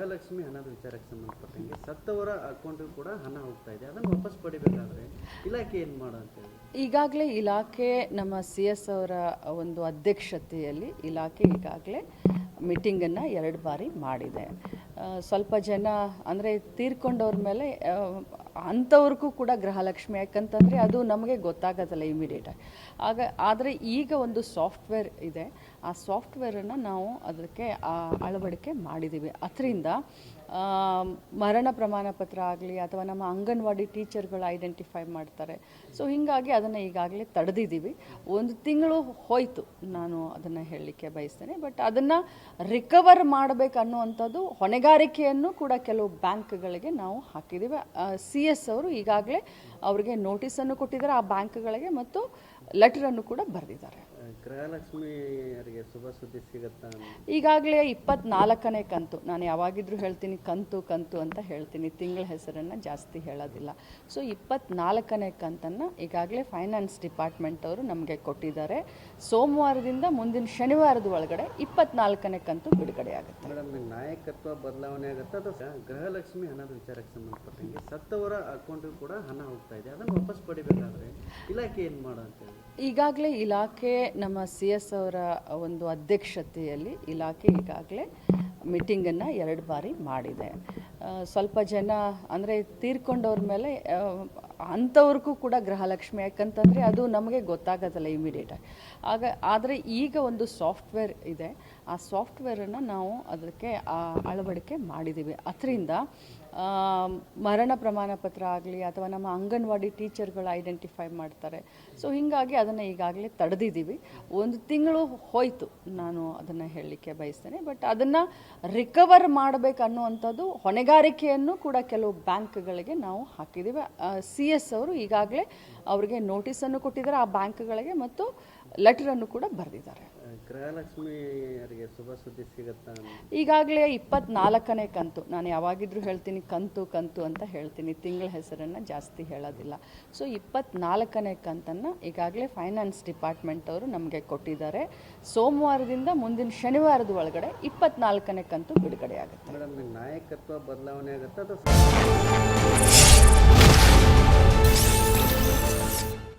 ಗೃಹಲಕ್ಷ್ಮಿ ಹಣದ ವಿಚಾರಕ್ಕೆ ಸಂಬಂಧಪಟ್ಟಂಗೆ ಸತ್ತವರ ಅಕೌಂಟಿಗೆ ಕೂಡ ಹಣ ಹೋಗ್ತಾ ಇದೆ, ಅದನ್ನು ವಾಪಸ್ ಪಡಿಬೇಕಾದ್ರೆ ಇಲಾಖೆ ಏನು ಮಾಡೋ ಅಂತೇಳಿ ಈಗಾಗಲೇ ಇಲಾಖೆ ನಮ್ಮ CS ಅವರ ಒಂದು ಅಧ್ಯಕ್ಷತೆಯಲ್ಲಿ ಇಲಾಖೆ ಈಗಾಗಲೇ ಮೀಟಿಂಗನ್ನು 2 ಬಾರಿ ಮಾಡಿದೆ. ಸ್ವಲ್ಪ ಜನ ಅಂದರೆ ತೀರ್ಕೊಂಡವ್ರ ಮೇಲೆ ಅಂಥವ್ರಿಗೂ ಕೂಡ ಗೃಹಲಕ್ಷ್ಮಿ, ಯಾಕಂತಂದರೆ ಅದು ನಮಗೆ ಗೊತ್ತಾಗೋದಲ್ಲ ಇಮಿಡಿಯೇಟಾಗಿ. ಆದರೆ ಈಗ ಒಂದು ಸಾಫ್ಟ್ವೇರ್ ಇದೆ, ಆ ಸಾಫ್ಟ್ವೇರನ್ನು ನಾವು ಅದಕ್ಕೆ ಅಳವಡಿಕೆ ಮಾಡಿದ್ದೀವಿ. ಅದರಿಂದ ಮರಣ ಪ್ರಮಾಣ ಪತ್ರ ಆಗಲಿ ಅಥವಾ ನಮ್ಮ ಅಂಗನವಾಡಿ ಟೀಚರ್ಗಳು ಐಡೆಂಟಿಫೈ ಮಾಡ್ತಾರೆ. ಸೊ ಹೀಗಾಗಿ ಅದನ್ನು ಈಗಾಗಲೇ ತಡೆದಿದ್ದೀವಿ. 1 ತಿಂಗಳು ಹೋಯಿತು, ನಾನು ಅದನ್ನು ಹೇಳಲಿಕ್ಕೆ ಬಯಸ್ತೇನೆ. ಬಟ್ ಅದನ್ನು ರಿಕವರ್ ಮಾಡಬೇಕು ಅನ್ನುವಂಥದ್ದು ಹೊಣೆಗಾರಿಕೆಯನ್ನು ಕೂಡ ಕೆಲವು ಬ್ಯಾಂಕ್ಗಳಿಗೆ ನಾವು ಹಾಕಿದ್ದೀವಿ. CS ಅವರು ಈಗಾಗಲೇ ಅವರಿಗೆ ನೋಟಿಸನ್ನು ಕೊಟ್ಟಿದ್ದಾರೆ ಆ ಬ್ಯಾಂಕ್ಗಳಿಗೆ ಮತ್ತು ಲೆಟರನ್ನು ಕೂಡ ಬರೆದಿದ್ದಾರೆ. ಗೃಹಲಕ್ಷ್ಮಿಯರಿಗೆ ಶುಭ ಸುದ್ದಿ ಸಿಗುತ್ತಾ? ಈಗಾಗಲೇ 24ನೇ ಕಂತು, ನಾನು ಯಾವಾಗಿದ್ರೂ ಹೇಳ್ತೀನಿ ಕಂತು ಕಂತು ಅಂತ ಹೇಳ್ತೀನಿ, ತಿಂಗಳ ಹೆಸರನ್ನು ಜಾಸ್ತಿ ಹೇಳೋದಿಲ್ಲ. ಸೊ 24ನೇ ಕಂತನ್ನು ಈಗಾಗಲೇ ಫೈನಾನ್ಸ್ ಡಿಪಾರ್ಟ್ಮೆಂಟ್ ಅವರು ನಮಗೆ ಕೊಟ್ಟಿದ್ದಾರೆ. ಸೋಮವಾರದಿಂದ ಮುಂದಿನ ಶನಿವಾರದ ಒಳಗಡೆ 24ನೇ ಕಂತು ಬಿಡುಗಡೆ ಆಗುತ್ತೆ. ಮೇಡಮ್, ನಾಯಕತ್ವ ಬದಲಾವಣೆ ಆಗುತ್ತೆ ಅಥವಾ ಗೃಹಲಕ್ಷ್ಮಿ ಹಣದ ವಿಚಾರಕ್ಕೆ ಸಂಬಂಧಪಟ್ಟಂಗೆ ಸತ್ತವರ ಅಕೌಂಟಿಗೆ ಕೂಡ ಹಣ ಹೋಗ್ತಾ ಇದೆ, ಅದನ್ನು ವಾಪಸ್ ಪಡಿಬೇಕಾದ್ರೆ ಇಲಾಖೆ ಏನು ಮಾಡೋ ಅಂತೇಳಿ ಈಗಾಗಲೇ ಇಲಾಖೆ ನಮ್ಮ CS ಅವರ ಒಂದು ಅಧ್ಯಕ್ಷತೆಯಲ್ಲಿ ಇಲಾಖೆ ಈಗಾಗಲೇ ಮೀಟಿಂಗನ್ನು 2 ಬಾರಿ ಮಾಡಿದೆ. ಸ್ವಲ್ಪ ಜನ ಅಂದರೆ ತೀರ್ಕೊಂಡವ್ರ ಮೇಲೆ ಅಂಥವ್ರಿಗೂ ಕೂಡ ಗೃಹಲಕ್ಷ್ಮಿ, ಯಾಕಂತಂದರೆ ಅದು ನಮಗೆ ಗೊತ್ತಾಗೋದಲ್ಲ ಇಮಿಡಿಯೇಟಾಗಿ. ಆದರೆ ಈಗ ಒಂದು ಸಾಫ್ಟ್ವೇರ್ ಇದೆ, ಆ ಸಾಫ್ಟ್ವೇರನ್ನು ನಾವು ಅದಕ್ಕೆ ಅಳವಡಿಕೆ ಮಾಡಿದ್ದೀವಿ. ಅದರಿಂದ ಮರಣ ಪ್ರಮಾಣ ಪತ್ರ ಆಗಲಿ ಅಥವಾ ನಮ್ಮ ಅಂಗನವಾಡಿ ಟೀಚರ್ಗಳು ಐಡೆಂಟಿಫೈ ಮಾಡ್ತಾರೆ. ಸೊ ಹೀಗಾಗಿ ಅದನ್ನು ಈಗಾಗಲೇ ತಡೆದಿದ್ದೀವಿ. 1 ತಿಂಗಳು ಹೋಯಿತು, ನಾನು ಅದನ್ನು ಹೇಳಲಿಕ್ಕೆ ಬಯಸ್ತೇನೆ. ಬಟ್ ಅದನ್ನು ರಿಕವರ್ ಮಾಡಬೇಕು ಅನ್ನುವಂಥದ್ದು ಹೊಣೆಗಾರಿಕೆಯನ್ನು ಕೂಡ ಕೆಲವು ಬ್ಯಾಂಕ್ಗಳಿಗೆ ನಾವು ಹಾಕಿದ್ದೀವಿ. CS ಅವರು ಈಗಾಗಲೇ ಅವರಿಗೆ ನೋಟಿಸನ್ನು ಕೊಟ್ಟಿದ್ದಾರೆ ಆ ಬ್ಯಾಂಕ್ಗಳಿಗೆ ಮತ್ತು ಲೆಟರನ್ನು ಕೂಡ ಬರೆದಿದ್ದಾರೆ. ಗೃಹಲಕ್ಷ್ಮಿಯರಿಗೆ ಶುಭ ಸುದ್ದಿ ಸಿಗುತ್ತಾ? ಈಗಾಗಲೇ 24ನೇ ಕಂತು, ನಾನು ಯಾವಾಗಿದ್ರೂ ಹೇಳ್ತೀನಿ ಕಂತು ಕಂತು ಅಂತ ಹೇಳ್ತೀನಿ, ತಿಂಗಳ ಹೆಸರನ್ನು ಜಾಸ್ತಿ ಹೇಳೋದಿಲ್ಲ. ಸೊ 24ನೇ ಕಂತನ್ನು ಈಗಾಗಲೇ ಫೈನಾನ್ಸ್ ಡಿಪಾರ್ಟ್ಮೆಂಟ್ ಅವರು ನಮಗೆ ಕೊಟ್ಟಿದ್ದಾರೆ. ಸೋಮವಾರದಿಂದ ಮುಂದಿನ ಶನಿವಾರದ ಒಳಗಡೆ 24ನೇ ಕಂತು ಬಿಡುಗಡೆ ಆಗುತ್ತೆ. ಮೇಡಮ್, ನಾಯಕತ್ವ ಬದಲಾವಣೆ ಆಗುತ್ತೆ ಅಥವಾ